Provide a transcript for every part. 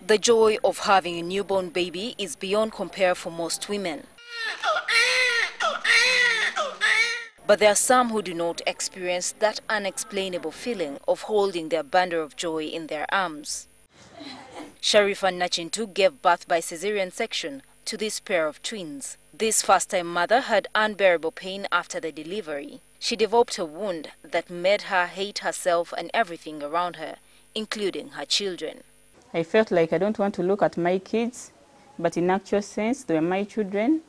The joy of having a newborn baby is beyond compare for most women. But there are some who do not experience that unexplainable feeling of holding their bundle of joy in their arms. Sharifa Nachintu gave birth by cesarean section to this pair of twins. This first-time mother had unbearable pain after the delivery. She developed a wound that made her hate herself and everything around her, including her children. I felt like I don't want to look at my kids, but in actual sense, they were my children.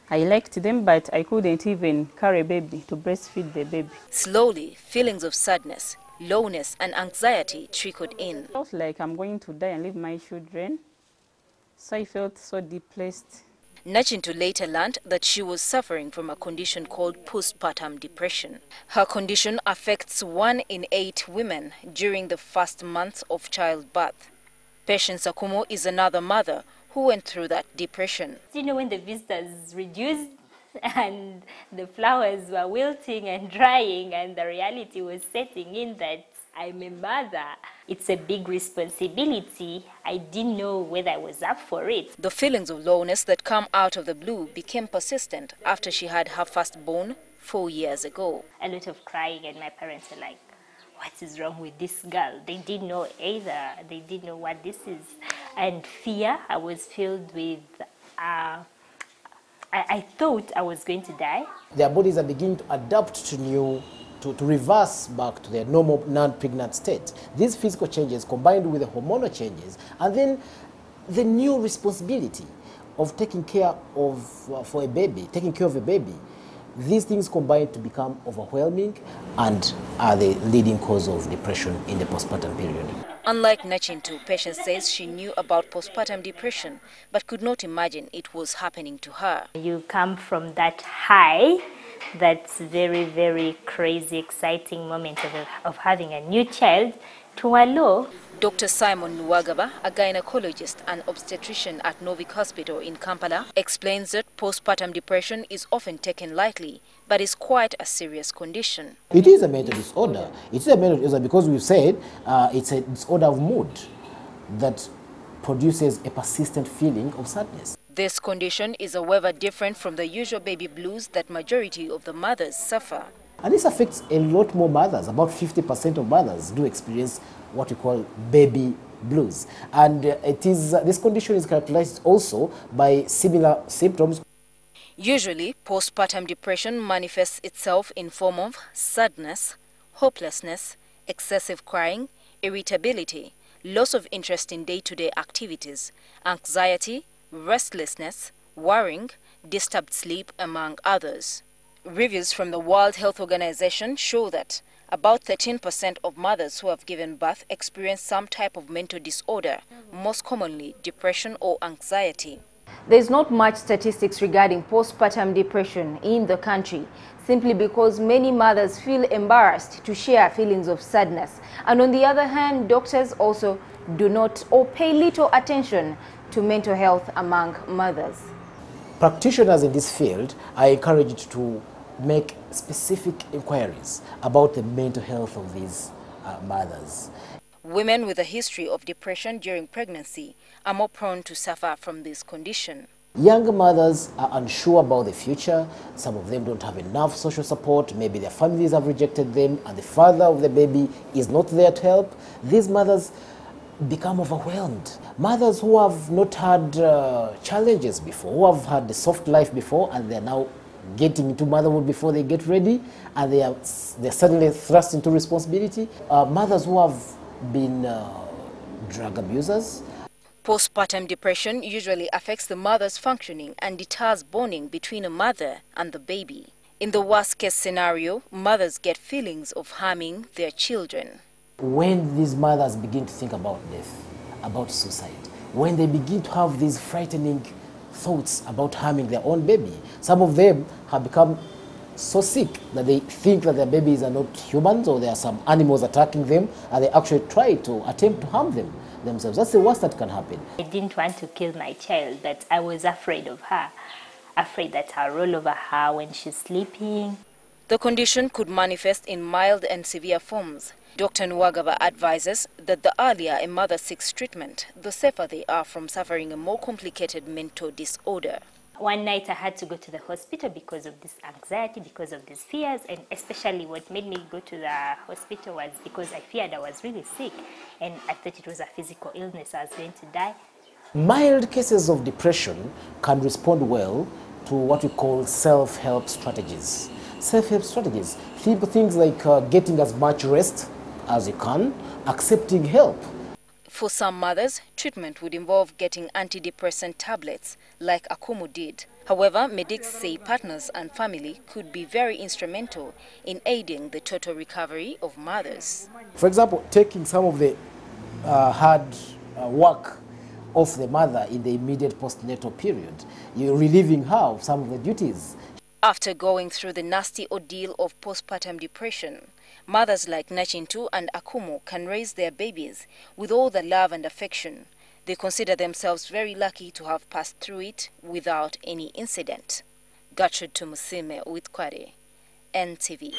I liked them, but I couldn't even carry a baby to breastfeed the baby. Slowly, feelings of sadness, lowness, and anxiety trickled in. I felt like I'm going to die and leave my children, so I felt so depressed. Nachintu later learned that she was suffering from a condition called postpartum depression. Her condition affects 1 in 8 women during the first months of childbirth. Patience Akumo is another mother who went through that depression. You know, when the visitors reduced and the flowers were wilting and drying and the reality was setting in that I'm a mother, it's a big responsibility. I didn't know whether I was up for it. The feelings of lowness that come out of the blue became persistent after she had her firstborn 4 years ago. A lot of crying, and my parents were like, what is wrong with this girl? They didn't know either. They didn't know what this is. And fear, I was filled with, I thought I was going to die. Their bodies are beginning to adapt to reverse back to their normal non-pregnant state. These physical changes combined with the hormonal changes, and then the new responsibility of taking care of, for a baby, taking care of a baby, these things combine to become overwhelming and are the leading cause of depression in the postpartum period. Unlike Nachintu, Patience says she knew about postpartum depression but could not imagine it was happening to her. You come from that high, that's very, very crazy, exciting moment of having a new child, to a low. Dr. Simon Nuwagaba, a gynecologist and obstetrician at Novik Hospital in Kampala, explains that postpartum depression is often taken lightly, but is quite a serious condition. It is a mental disorder. It is a mental disorder because we've said it's a disorder of mood that produces a persistent feeling of sadness. This condition is however different from the usual baby blues that majority of the mothers suffer. And this affects a lot more mothers. About 50% of mothers do experience what we call baby blues. And this condition is characterized also by similar symptoms. Usually, postpartum depression manifests itself in form of sadness, hopelessness, excessive crying, irritability, loss of interest in day-to-day activities, anxiety, restlessness, worrying, disturbed sleep, among others. Reviews from the World Health Organization show that about 13% of mothers who have given birth experience some type of mental disorder, most commonly depression or anxiety. There's not much statistics regarding postpartum depression in the country, simply because many mothers feel embarrassed to share feelings of sadness. And on the other hand, doctors also do not or pay little attention to mental health among mothers. Practitioners in this field are encouraged to make specific inquiries about the mental health of these mothers. Women with a history of depression during pregnancy are more prone to suffer from this condition. Young mothers are unsure about the future. Some of them don't have enough social support. Maybe their families have rejected them and the father of the baby is not there to help. These mothers become overwhelmed. Mothers who have not had challenges before, who have had a soft life before, and they're now getting into motherhood before they get ready, and they're suddenly thrust into responsibility. Mothers who have been drug abusers. Postpartum depression usually affects the mother's functioning and deters bonding between a mother and the baby. In the worst case scenario, mothers get feelings of harming their children. When these mothers begin to think about death, about suicide, when they begin to have these frightening thoughts about harming their own baby, some of them have become so sick that they think that their babies are not humans or there are some animals attacking them, and they actually try to attempt to harm them themselves. That's the worst that can happen. I didn't want to kill my child, but I was afraid of her. afraid that I'll roll over her when she's sleeping. The condition could manifest in mild and severe forms. Dr. Nwagaba advises that the earlier a mother seeks treatment, the safer they are from suffering a more complicated mental disorder. One night I had to go to the hospital because of this anxiety, because of these fears, and especially what made me go to the hospital was because I feared I was really sick and I thought it was a physical illness, I was going to die. Mild cases of depression can respond well to what we call self-help strategies. Self-help strategies, things like getting as much rest as you can, accepting help. For some mothers, treatment would involve getting antidepressant tablets, like Akumu did. However, medics say partners and family could be very instrumental in aiding the total recovery of mothers. For example, taking some of the hard work off the mother in the immediate postnatal period, you're relieving her of some of the duties. After going through the nasty ordeal of postpartum depression, mothers like Nachintu and Akumu can raise their babies with all the love and affection. They consider themselves very lucky to have passed through it without any incident. Gertrude Tumusime with Kware, NTV.